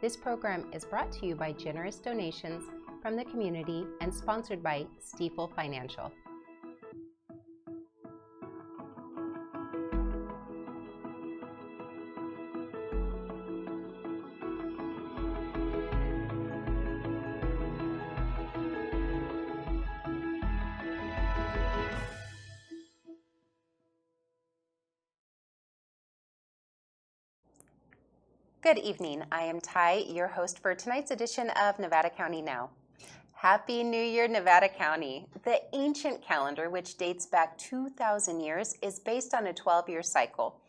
This program is brought to you by generous donations from the community and sponsored by Stifel Financial. Good evening. I am Ty, your host for tonight's edition of Nevada County Now. Happy New Year, Nevada County. The ancient calendar, which dates back 2,000 years, is based on a 12-year cycle,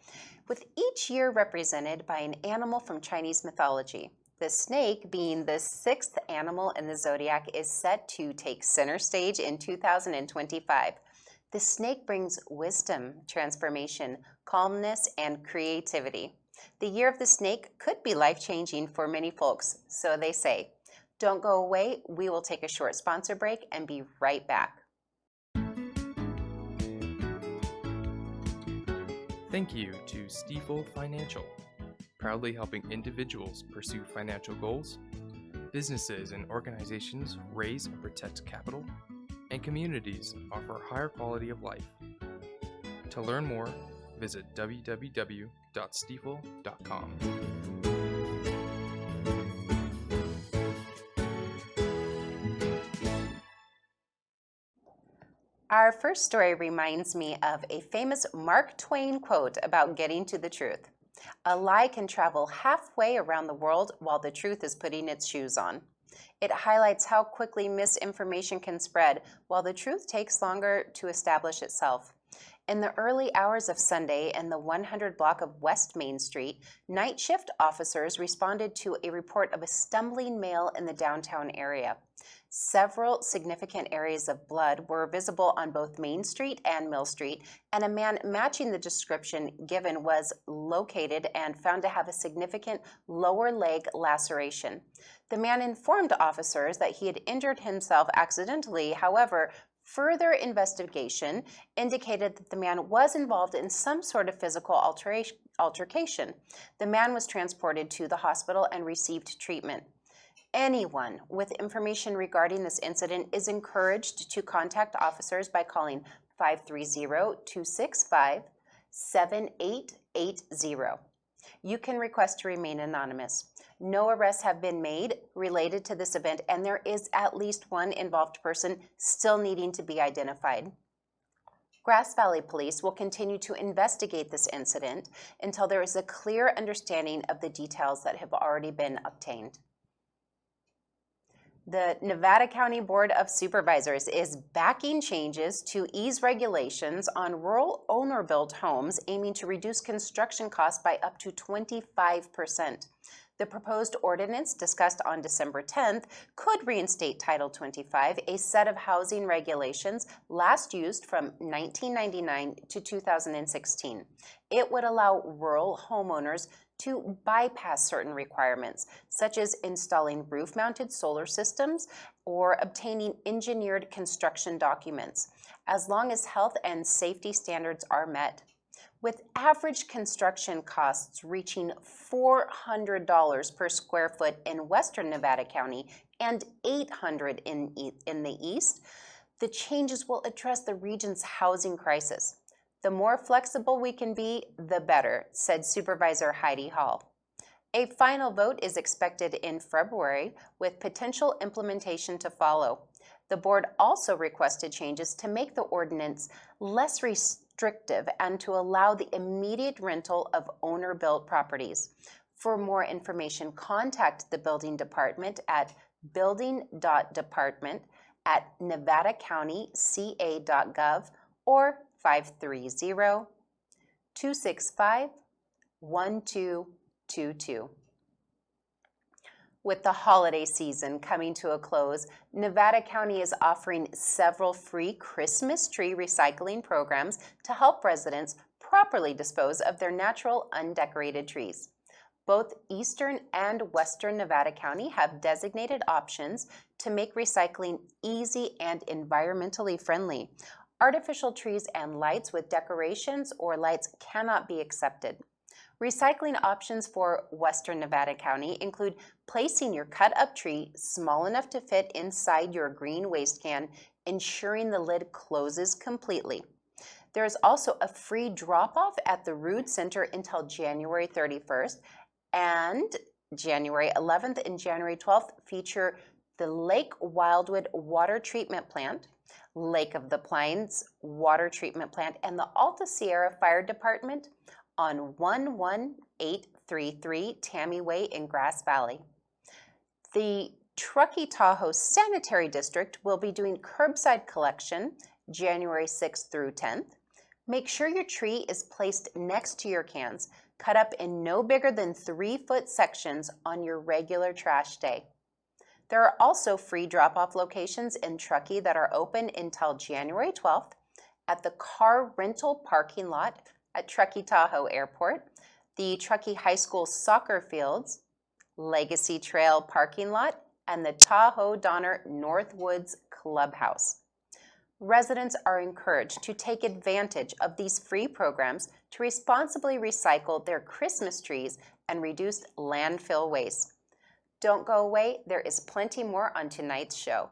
with each year represented by an animal from Chinese mythology. The snake, being the sixth animal in the zodiac, is set to take center stage in 2025. The snake brings wisdom, transformation, calmness, and creativity. The year of the snake could be life-changing for many folks, so they say. Don't go away. We will take a short sponsor break and be right back. Thank you to Stifel Financial, proudly helping individuals pursue financial goals, businesses and organizations raise and protect capital, and communities offer higher quality of life. To learn more, visit www.stifel.com. Our first story reminds me of a famous Mark Twain quote about getting to the truth. A lie can travel halfway around the world while the truth is putting its shoes on. It highlights how quickly misinformation can spread while the truth takes longer to establish itself. In the early hours of Sunday in the 100 block of West Main Street, night shift officers responded to a report of a stumbling male in the downtown area. Several significant areas of blood were visible on both Main Street and Mill Street, and a man matching the description given was located and found to have a significant lower leg laceration. The man informed officers that he had injured himself accidentally. However, further investigation indicated that the man was involved in some sort of physical altercation. The man was transported to the hospital and received treatment. Anyone with information regarding this incident is encouraged to contact officers by calling 530-265-7880. You can request to remain anonymous. No arrests have been made related to this event, and there is at least one involved person still needing to be identified. Grass Valley Police will continue to investigate this incident until there is a clear understanding of the details that have already been obtained. The Nevada County Board of Supervisors is backing changes to ease regulations on rural owner-built homes, aiming to reduce construction costs by up to 25%. The proposed ordinance, discussed on December 10th, could reinstate Title 25, a set of housing regulations last used from 1999 to 2016. It would allow rural homeowners to bypass certain requirements, such as installing roof-mounted solar systems or obtaining engineered construction documents, as long as health and safety standards are met. With average construction costs reaching $400 per square foot in western Nevada County and $800 in the east, the changes will address the region's housing crisis. The more flexible we can be, the better, said Supervisor Heidi Hall. A final vote is expected in February, with potential implementation to follow. The board also requested changes to make the ordinance less restrictive and to allow the immediate rental of owner-built properties. For more information, contact the building department at building.department@nevadacountyca.gov or 530-265-1222. With the holiday season coming to a close, Nevada County is offering several free Christmas tree recycling programs to help residents properly dispose of their natural undecorated trees. Both Eastern and Western Nevada County have designated options to make recycling easy and environmentally friendly. Artificial trees and lights with decorations or lights cannot be accepted. Recycling options for Western Nevada County include placing your cut-up tree small enough to fit inside your green waste can, ensuring the lid closes completely. There is also a free drop-off at the Rood Center until January 31st, and January 11th and January 12th feature the Lake Wildwood Water Treatment Plant, Lake of the Pines Water Treatment Plant, and the Alta Sierra Fire Department on 11833 Tammy Way in Grass Valley. The Truckee Tahoe Sanitary District will be doing curbside collection January 6th through 10th. Make sure your tree is placed next to your cans, cut up in no bigger than 3-foot sections on your regular trash day. There are also free drop-off locations in Truckee that are open until January 12th at the car rental parking lot at Truckee Tahoe Airport, the Truckee High School soccer fields, Legacy Trail parking lot, and the Tahoe Donner Northwoods Clubhouse. Residents are encouraged to take advantage of these free programs to responsibly recycle their Christmas trees and reduce landfill waste. Don't go away, there is plenty more on tonight's show.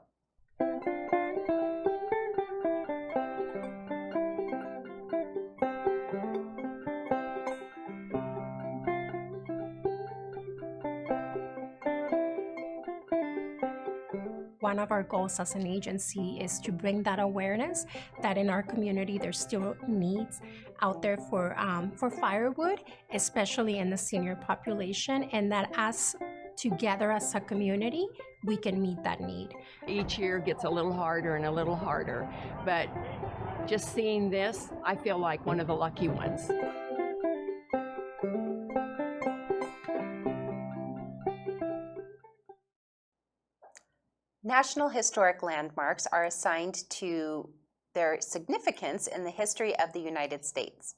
One of our goals as an agency is to bring that awareness that in our community there's still needs out there for firewood, especially in the senior population, and that together as a community, we can meet that need. Each year gets a little harder and a little harder, but just seeing this, I feel like one of the lucky ones. National Historic Landmarks are assigned to their significance in the history of the United States.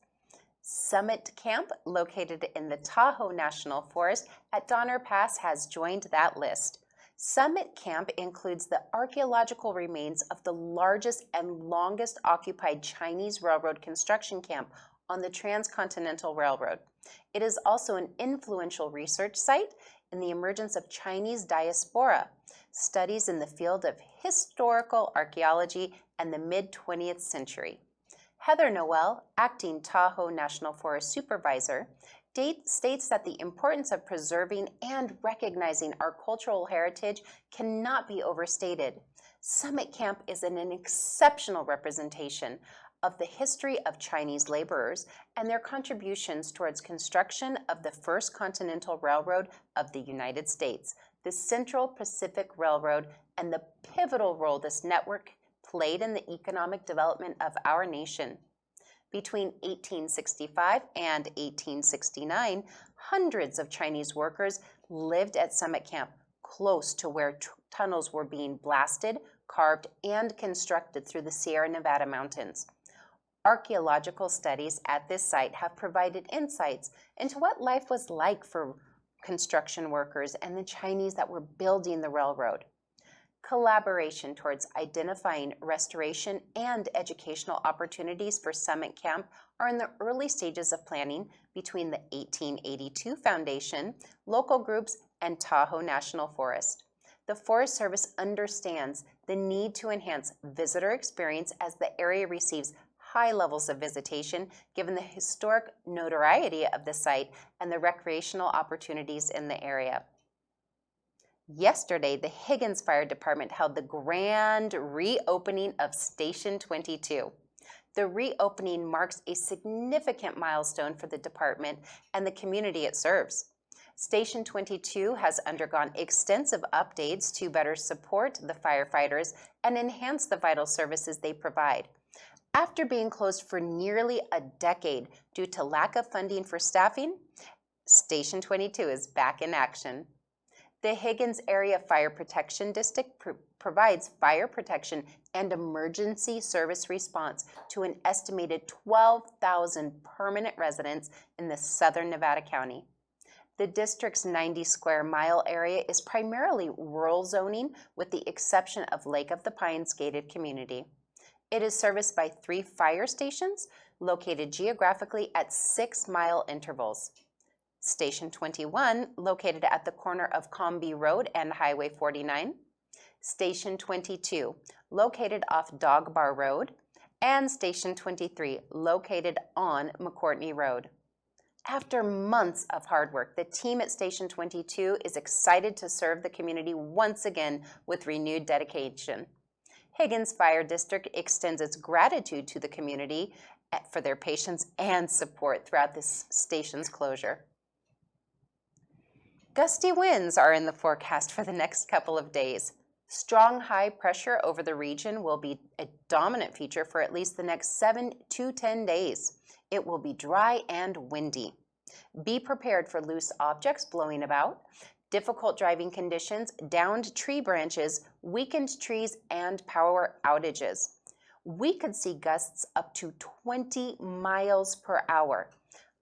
Summit Camp, located in the Tahoe National Forest at Donner Pass, has joined that list. Summit Camp includes the archaeological remains of the largest and longest occupied Chinese railroad construction camp on the Transcontinental Railroad. It is also an influential research site in the emergence of Chinese diaspora, studies in the field of historical archaeology, and the mid-20th century. Heather Noel, acting Tahoe National Forest Supervisor, states that the importance of preserving and recognizing our cultural heritage cannot be overstated. Summit Camp is an exceptional representation of the history of Chinese laborers and their contributions towards construction of the First Continental Railroad of the United States, the Central Pacific Railroad, and the pivotal role this network played in the economic development of our nation. Between 1865 and 1869, hundreds of Chinese workers lived at Summit Camp, close to where tunnels were being blasted, carved, and constructed through the Sierra Nevada mountains. Archaeological studies at this site have provided insights into what life was like for construction workers and the Chinese that were building the railroad. Collaboration towards identifying restoration and educational opportunities for Summit Camp are in the early stages of planning between the 1882 Foundation, local groups, and Tahoe National Forest. The Forest Service understands the need to enhance visitor experience as the area receives high levels of visitation given the historic notoriety of the site and the recreational opportunities in the area. Yesterday, the Higgins Fire Department held the grand reopening of Station 22. The reopening marks a significant milestone for the department and the community it serves. Station 22 has undergone extensive updates to better support the firefighters and enhance the vital services they provide. After being closed for nearly a decade due to lack of funding for staffing, Station 22 is back in action. The Higgins Area Fire Protection District provides fire protection and emergency service response to an estimated 12,000 permanent residents in the southern Nevada County. The district's 90 square mile area is primarily rural zoning with the exception of Lake of the Pines gated community. It is serviced by 3 fire stations located geographically at 6-mile intervals. Station 21, located at the corner of Comby Road and Highway 49. Station 22, located off Dog Bar Road. And Station 23, located on McCourtney Road. After months of hard work, the team at Station 22 is excited to serve the community once again with renewed dedication. Higgins Fire District extends its gratitude to the community for their patience and support throughout this station's closure. Gusty winds are in the forecast for the next couple of days. Strong high pressure over the region will be a dominant feature for at least the next 7 to 10 days. It will be dry and windy. Be prepared for loose objects blowing about, difficult driving conditions, downed tree branches, weakened trees, and power outages. We could see gusts up to 20 miles per hour.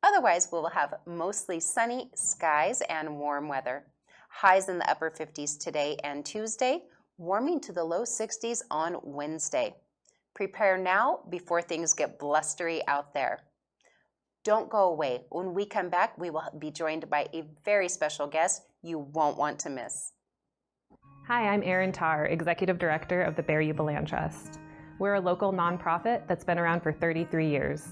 Otherwise, we will have mostly sunny skies and warm weather. Highs in the upper 50s today and Tuesday, warming to the low 60s on Wednesday. Prepare now before things get blustery out there. Don't go away. When we come back, we will be joined by a very special guest you won't want to miss. Hi, I'm Erin Tarr, Executive Director of the Bear Yuba Land Trust. We're a local nonprofit that's been around for 33 years.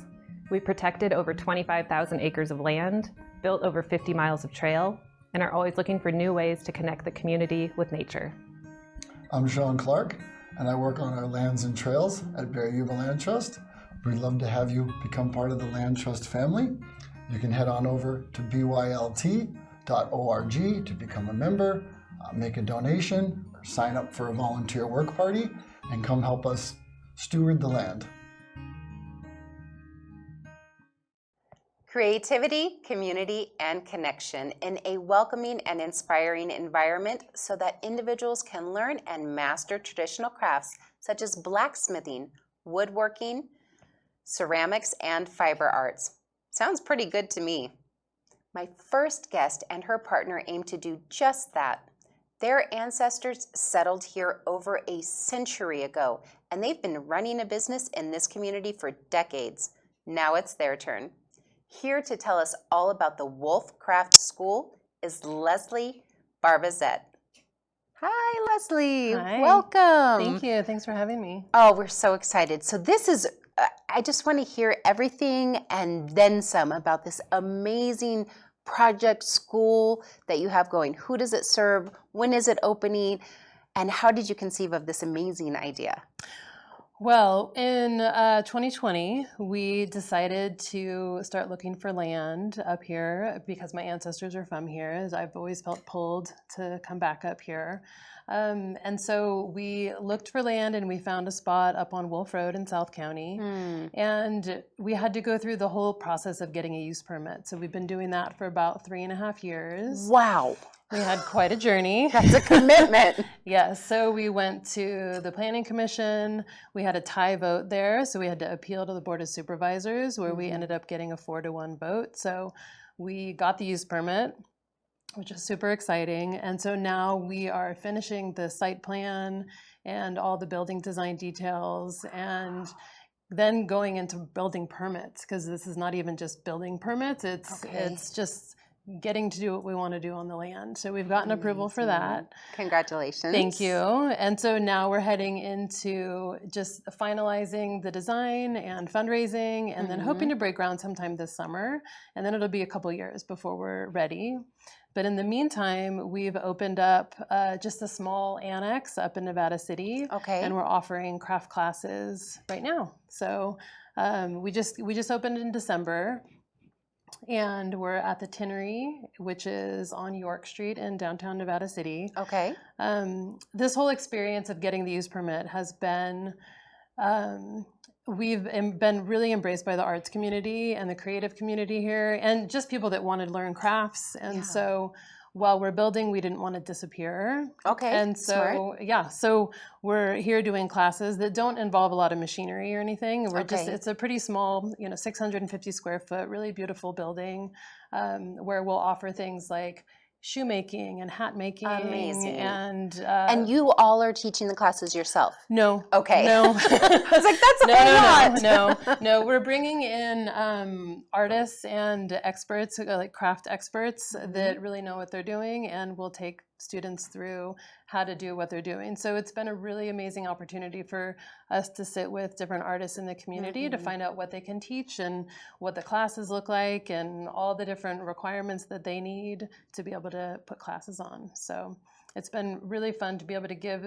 We've protected over 25,000 acres of land, built over 50 miles of trail, and are always looking for new ways to connect the community with nature. I'm Sean Clark, and I work on our lands and trails at Bear Yuba Land Trust. We'd love to have you become part of the Land Trust family. You can head on over to bylt.org to become a member, make a donation, or sign up for a volunteer work party, and come help us steward the land. Creativity, community, and connection in a welcoming and inspiring environment so that individuals can learn and master traditional crafts such as blacksmithing, woodworking, ceramics, and fiber arts. Sounds pretty good to me. My first guest and her partner aim to do just that. Their ancestors settled here over a century ago, and they've been running a business in this community for decades. Now it's their turn. Here to tell us all about the Wolf Craft School is Leslie Barbazette. Hi, Leslie. Hi. Welcome. Thank you. Thanks for having me. Oh, we're so excited. So this is, I just want to hear everything and then some about this amazing project school that you have going. Who does it serve? When is it opening? And how did you conceive of this amazing idea? Well, in 2020, we decided to start looking for land up here because my ancestors are from here. As I've always felt pulled to come back up here. And so we looked for land and we found a spot up on Wolf Road in South County. And we had to go through the whole process of getting a use permit. So we've been doing that for about 3.5 years. Wow. We had quite a journey. That's a commitment. Yes, so we went to the Planning Commission. We had a tie vote there, so we had to appeal to the Board of Supervisors, where we ended up getting a 4-to-1 vote. So we got the use permit, which is super exciting. And so now we are finishing the site plan and all the building design details, and then going into building permits, because this is not even just building permits. It's just getting to do what we want to do on the land. So we've gotten approval for that. Congratulations. Thank you. And so now we're heading into just finalizing the design and fundraising, and then hoping to break ground sometime this summer. And then it'll be a couple years before we're ready. But in the meantime, we've opened up just a small annex up in Nevada City. Okay. And we're offering craft classes right now. So we just opened in December. And we're at the Tinnery, which is on York Street in downtown Nevada City. Okay. This whole experience of getting the use permit has been, we've been really embraced by the arts community and the creative community here, and just people that want to learn crafts. And so while we're building, we didn't want to disappear. Okay. And so, so we're here doing classes that don't involve a lot of machinery or anything. We're it's a pretty small, 650 square foot, really beautiful building, where we'll offer things like shoemaking and hat making. Amazing. And you all are teaching the classes yourself? no. Okay. No. I was like, that's a lot. No. We're bringing in artists and experts, like craft experts that really know what they're doing, and will take students through how to do what they're doing. So it's been a really amazing opportunity for us to sit with different artists in the community to find out what they can teach and what the classes look like and all the different requirements that they need to be able to put classes on. So it's been really fun to be able to give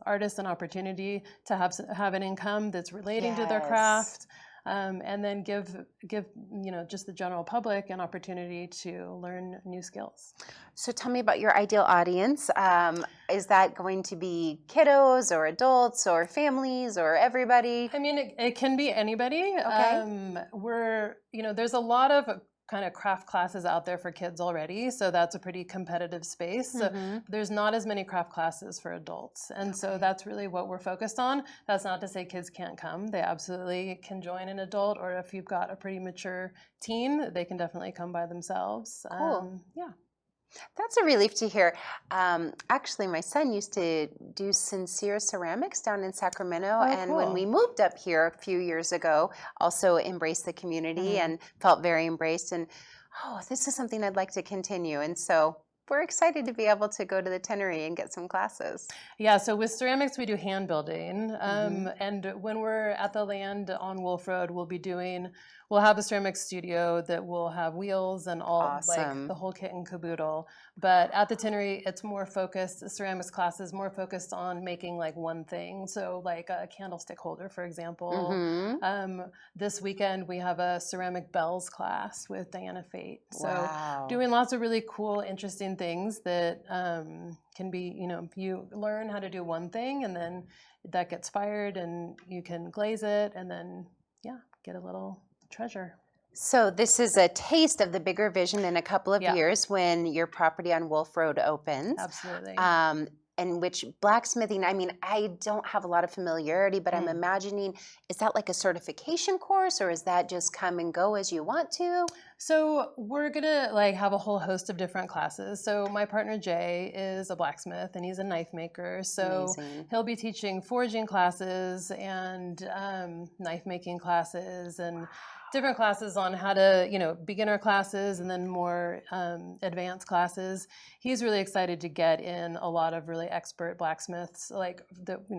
artists an opportunity to have an income that's relating to their craft, and then give just the general public an opportunity to learn new skills. So tell me about your ideal audience. Is that going to be kiddos or adults or families or everybody? I mean, it can be anybody. Okay. There's a lot of kind of craft classes out there for kids already, so that's a pretty competitive space. So there's not as many craft classes for adults, and so that's really what we're focused on. That's not to say kids can't come. They absolutely can join an adult, or if you've got a pretty mature teen, they can definitely come by themselves. Cool. Yeah. That's a relief to hear. Actually, my son used to do sincere ceramics down in Sacramento, and when we moved up here a few years ago, also embraced the community and felt very embraced. And this is something I'd like to continue. And so we're excited to be able to go to the Tannery and get some classes. Yeah, so with ceramics, we do hand building. And when we're at the land on Wolf Road, we'll have a ceramics studio that will have wheels and all, like the whole kit and caboodle. But at the Tannery, it's more focused, the ceramics class is more focused on making like one thing. So like a candlestick holder, for example. This weekend, we have a ceramic bells class with Diana Fate. So doing lots of really cool, interesting things that can be, you learn how to do one thing, and then that gets fired and you can glaze it, and then, get a little treasure. So this is a taste of the bigger vision in a couple of years when your property on Wolf Road opens. Absolutely. And which blacksmithing, I mean, I don't have a lot of familiarity, but I'm imagining, is that like a certification course, or is that just come and go as you want to? So we're gonna have a whole host of different classes. So my partner Jay is a blacksmith and he's a knife maker. So he'll be teaching forging classes and knife making classes and different classes on how to, beginner classes and then more advanced classes. He's really excited to get in a lot of really expert blacksmiths,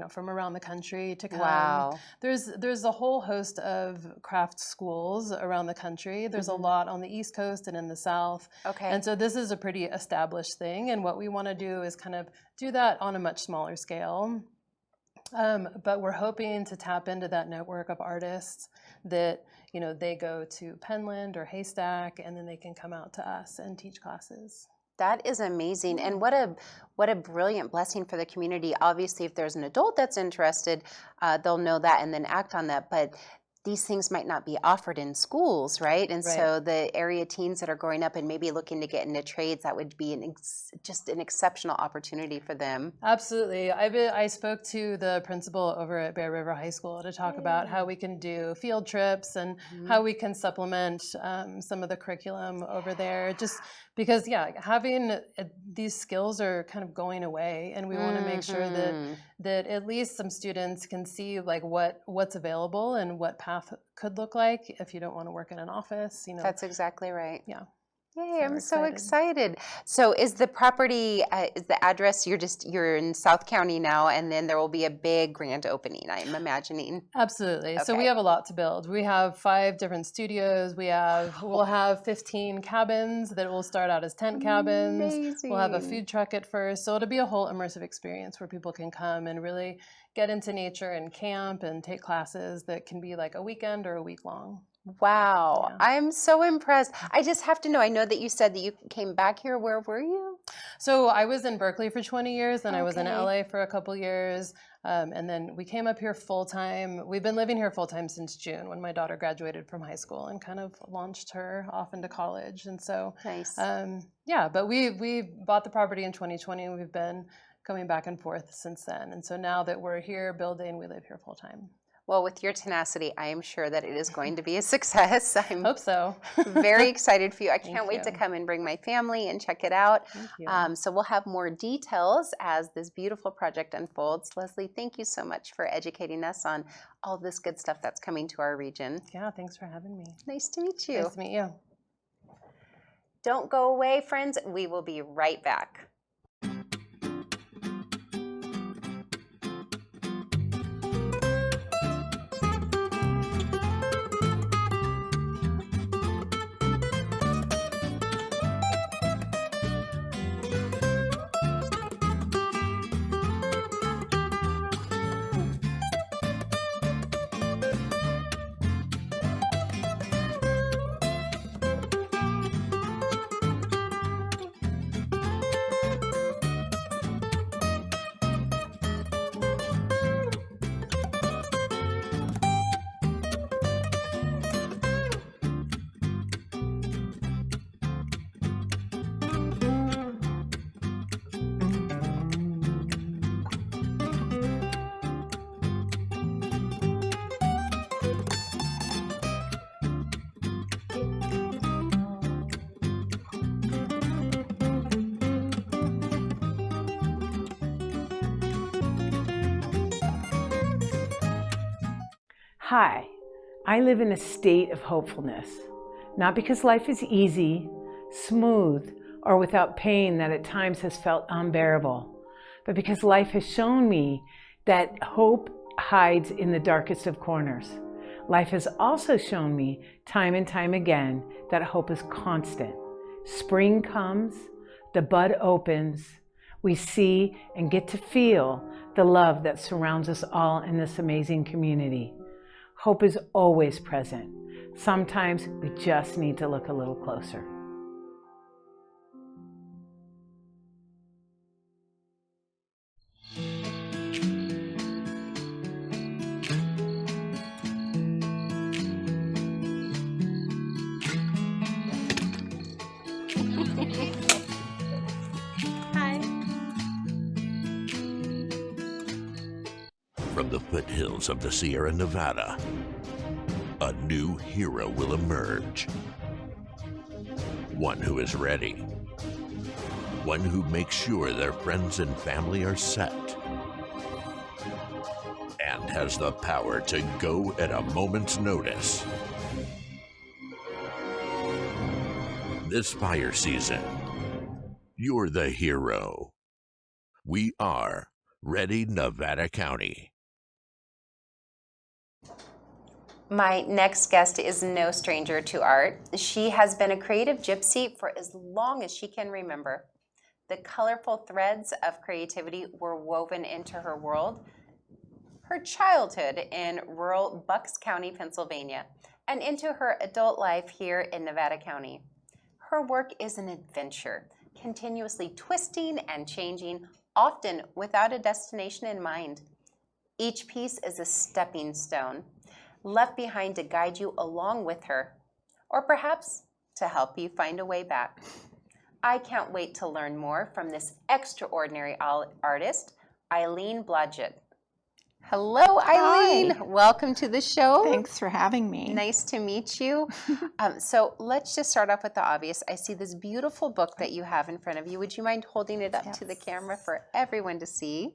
from around the country to come. Wow. There's a whole host of craft schools around the country. There's a lot on the East Coast and in the South. Okay. And so this is a pretty established thing. And what we want to do is kind of do that on a much smaller scale. But we're hoping to tap into that network of artists that, they go to Penland or Haystack, and then they can come out to us and teach classes. That is amazing. And what a brilliant blessing for the community. Obviously, if there's an adult that's interested, they'll know that and then act on that. But these things might not be offered in schools, right? And so the area teens that are growing up and maybe looking to get into trades, that would be just an exceptional opportunity for them. Absolutely. I spoke to the principal over at Bear River High School to talk about how we can do field trips and how we can supplement some of the curriculum over there. Just because, having these skills are kind of going away, and we want to make sure that at least some students can see what's available and what path could look like if you don't want to work in an office. That's exactly right. Yeah. Yay, I'm so excited. So is the property, is the address, you're in South County now, and then there will be a big grand opening, I'm imagining. Absolutely. Okay. So we have a lot to build. We have 5 different studios. We'll have 15 cabins that will start out as tent cabins. Amazing. We'll have a food truck at first. So it'll be a whole immersive experience where people can come and really get into nature and camp and take classes that can be like a weekend or a week long. Wow, Yeah. I'm so impressed. I just have to know, I know that you said that you came back here. Where were you? So I was in Berkeley for 20 years, then I was in Okay. LA for a couple years, and then we came up here full-time. We've been living here full-time since June when my daughter graduated from high school and kind of launched her off into college. And so, Nice. but we bought the property in 2020, and we've been coming back and forth since then. And so now that we're here building, we live here full-time. Well, with your tenacity, I am sure that it is going to be a success. I'm Hope so. very excited for you. I can't wait to you. come and bring my family and check it out. Thank you. So we'll have more details as this beautiful project unfolds. Leslie, thank you so much for educating us on all this good stuff that's coming to our region. Yeah, thanks for having me. Nice to meet you. Nice to meet you. Don't go away, friends. We will be right back. Hi, I live in a state of hopefulness, not because life is easy, smooth, or without pain that at times has felt unbearable, but because life has shown me that hope hides in the darkest of corners. Life has also shown me time and time again that hope is constant. Spring comes, the bud opens, we see and get to feel the love that surrounds us all in this amazing community. Hope is always present. Sometimes we just need to look a little closer. Hi. From the foothills of the Sierra Nevada, a new hero will emerge. One who is ready. One who makes sure their friends and family are set. And has the power to go at a moment's notice. This fire season, you're the hero. We are Ready Nevada County. My next guest is no stranger to art. She has been a creative gypsy for as long as she can remember. The colorful threads of creativity were woven into her world, her childhood in rural Bucks County, Pennsylvania, and into her adult life here in Nevada County. Her work is an adventure, continuously twisting and changing, often without a destination in mind. Each piece is a stepping stone, left behind to guide you along with her, or perhaps to help you find a way back. I can't wait to learn more from this extraordinary artist, Eileen Blodgett. Hello, Eileen. Hi. Welcome to the show. Thanks for having me. Nice to meet you. So let's just start off with the obvious. I see this beautiful book that you have in front of you. Would you mind holding it up to the camera for everyone to see?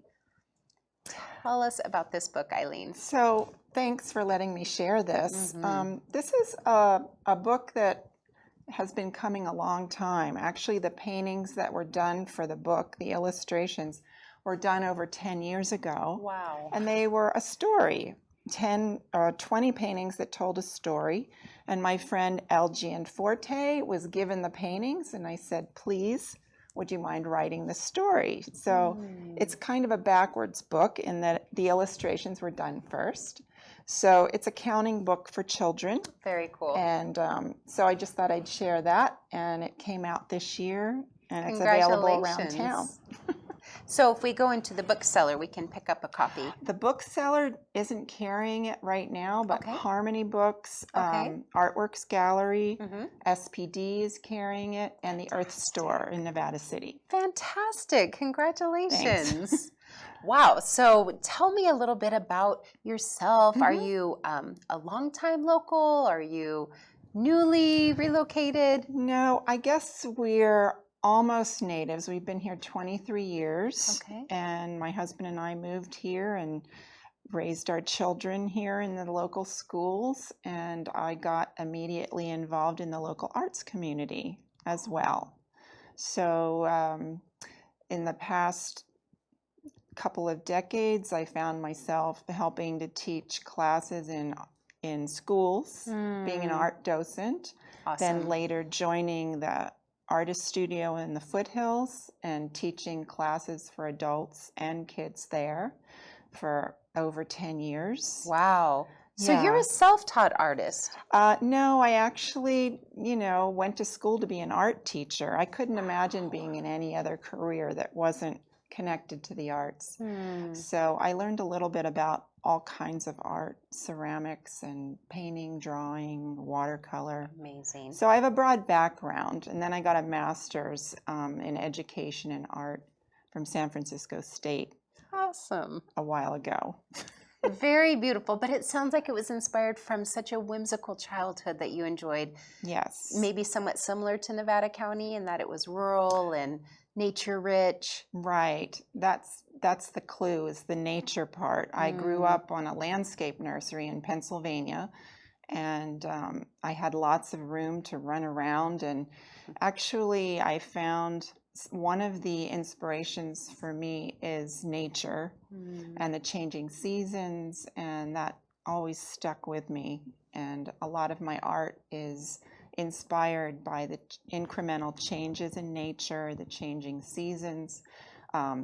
Tell us about this book, Eileen. So thanks for letting me share this. This is a book that has been coming a long time. Actually, the paintings that were done for the book, the illustrations, were done over 10 years ago. Wow. And they were a story, 20 paintings that told a story. And my friend Elgin Forte was given the paintings, and I said, please, would you mind writing the story? So it's kind of a backwards book in that the illustrations were done first. So it's a counting book for children. Very cool. And so I just thought I'd share that, and it came out this year, and it's available around town. So if we go into the bookseller, we can pick up a copy. The bookseller isn't carrying it right now, but Okay. Harmony Books, Artworks Gallery, SPD is carrying it, and the Earth Store in Nevada City. Fantastic. Congratulations. Wow. So tell me a little bit about yourself. Are Mhm. you a longtime local? Are you newly relocated? No, I guess we're almost natives. We've been here 23 years, Okay. and my husband and I moved here and raised our children here in the local schools, and I got immediately involved in the local arts community as well. So in the past couple of decades, I found myself helping to teach classes in schools, being an art docent, then Awesome. later joining the artist studio in the foothills and teaching classes for adults and kids there for over 10 years. Wow. So you're Yeah. a self-taught artist. No, I actually, went to school to be an art teacher. I couldn't imagine being in any other career that wasn't connected to the arts. So I learned a little bit about all kinds of art, ceramics and painting, drawing, watercolor. Amazing. So I have a broad background, and then I got a master's in education and art from San Francisco State Awesome. a while ago. Very beautiful. But it sounds like it was inspired from such a whimsical childhood that you enjoyed. Yes. Maybe somewhat similar to Nevada County in that it was rural and nature rich. Right. That's the clue, is the nature part. I grew up on a landscape nursery in Pennsylvania, and I had lots of room to run around. And actually, I found one of the inspirations for me is nature and the changing seasons, and that always stuck with me. And a lot of my art is inspired by the incremental changes in nature, the changing seasons,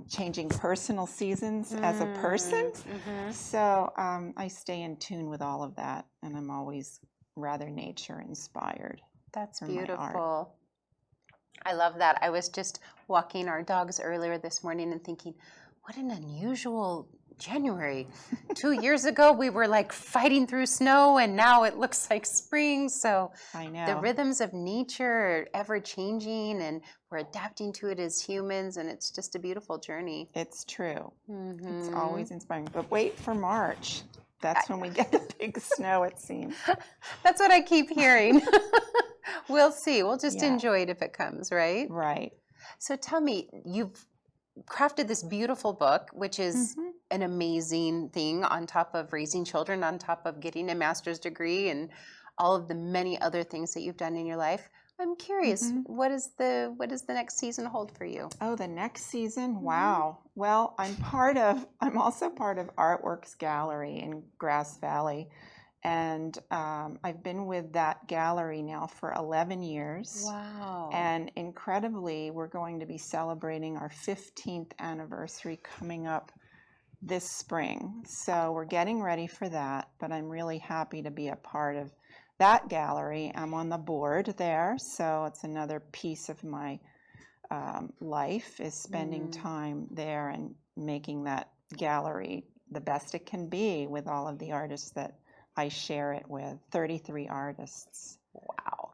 changing personal seasons as a person. So I stay in tune with all of that, and I'm always rather nature inspired. That's for my art. beautiful. I love that. I was just walking our dogs earlier this morning and thinking, what an unusual January. 2 years ago, we were like fighting through snow, and now it looks like spring. So I know. the rhythms of nature are ever changing, and we're adapting to it as humans, and it's just a beautiful journey. It's true. It's Mhm. always inspiring. But wait for March. That's when we get the big snow, it seems. That's what I keep hearing. We'll see. We'll just Yeah. enjoy it if it comes, right? Right. So tell me, you've crafted this beautiful book, which is Mhm. an amazing thing on top of raising children, on top of getting a master's degree and all of the many other things that you've done in your life. I'm curious, Mhm. what does the next season hold for you? Oh, the next season? Wow. Well, I'm also part of Artworks Gallery in Grass Valley. And I've been with that gallery now for 11 years. Wow. And incredibly, we're going to be celebrating our 15th anniversary coming up this spring. So we're getting ready for that, but I'm really happy to be a part of that gallery. I'm on the board there, so it's another piece of my life, is spending time there and making that gallery the best it can be with all of the artists that I share it with, 33 artists. Wow.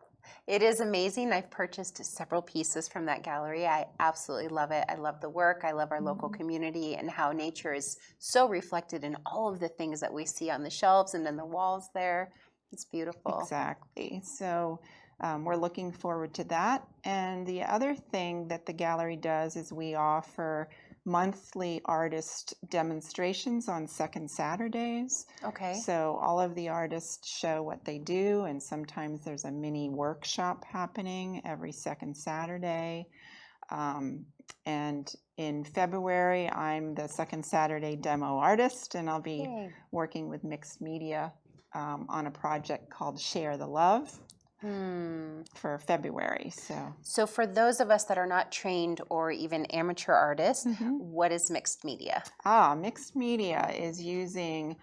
It is amazing. I've purchased several pieces from that gallery. I absolutely love it. I love the work. I love our local community and how nature is so reflected in all of the things that we see on the shelves and in the walls there. It's beautiful. Exactly. So we're looking forward to that. And the other thing that the gallery does is we offer monthly artist demonstrations on second Saturdays. Okay. So all of the artists show what they do, and sometimes there's a mini workshop happening every second Saturday. And in February, I'm the second Saturday demo artist, and I'll be Yay. working with mixed media on a project called Share the Love for February. So for those of us that are not trained or even amateur artists, what is mixed media? Mixed media is using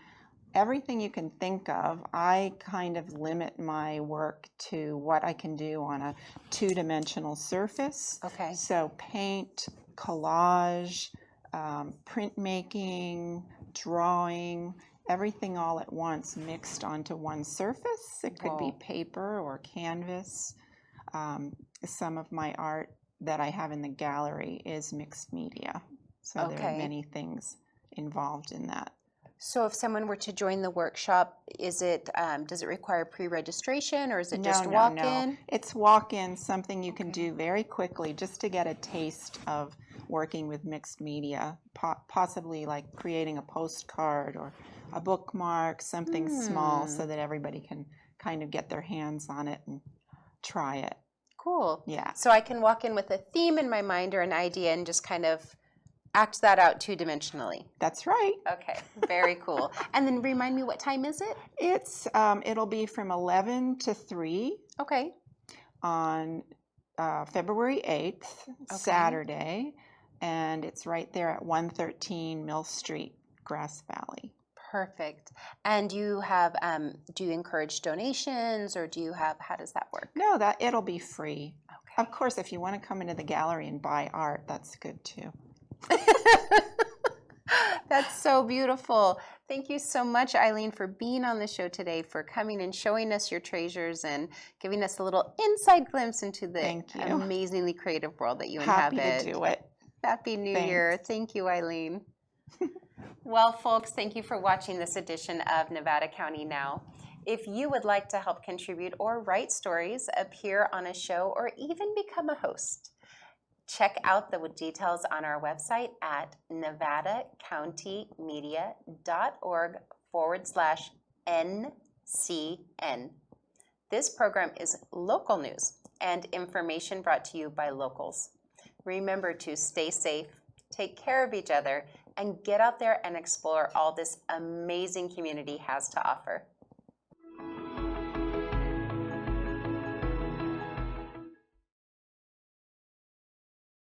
everything you can think of. I kind of limit my work to what I can do on a two-dimensional surface. Okay. So paint, collage, printmaking, drawing, everything all at once mixed onto one surface. It could be paper or canvas. Some of my art that I have in the gallery is mixed media. So there are many things involved in that. So if someone were to join the workshop, does it require pre-registration or is it just walk-in? It's walk-in, something you can do very quickly just to get a taste of working with mixed media, possibly like creating a postcard or a bookmark, something small so that everybody can kind of get their hands on it and try it. Cool. Yeah. So I can walk in with a theme in my mind or an idea and just kind of act that out two-dimensionally. That's right. Okay, very cool. And then remind me, what time is it? It'll be from 11 to 3. Okay. On February 8th, Saturday, and it's right there at 113 Mill Street, Grass Valley. Perfect. And do you encourage donations, or how does that work? No, it'll be free. Okay. Of course, if you want to come into the gallery and buy art, that's good too. That's so beautiful. Thank you so much, Eileen, for being on the show today, for coming and showing us your treasures and giving us a little inside glimpse into the amazingly creative world that you inhabit. Happy to do it. Happy New Year. Thank you, Eileen. Well, folks, thank you for watching this edition of Nevada County Now. If you would like to help contribute or write stories, appear on a show, or even become a host, check out the details on our website at nevadacountymedia.org/NCN. This program is local news and information brought to you by locals. Remember to stay safe, take care of each other, and get out there and explore all this amazing community has to offer.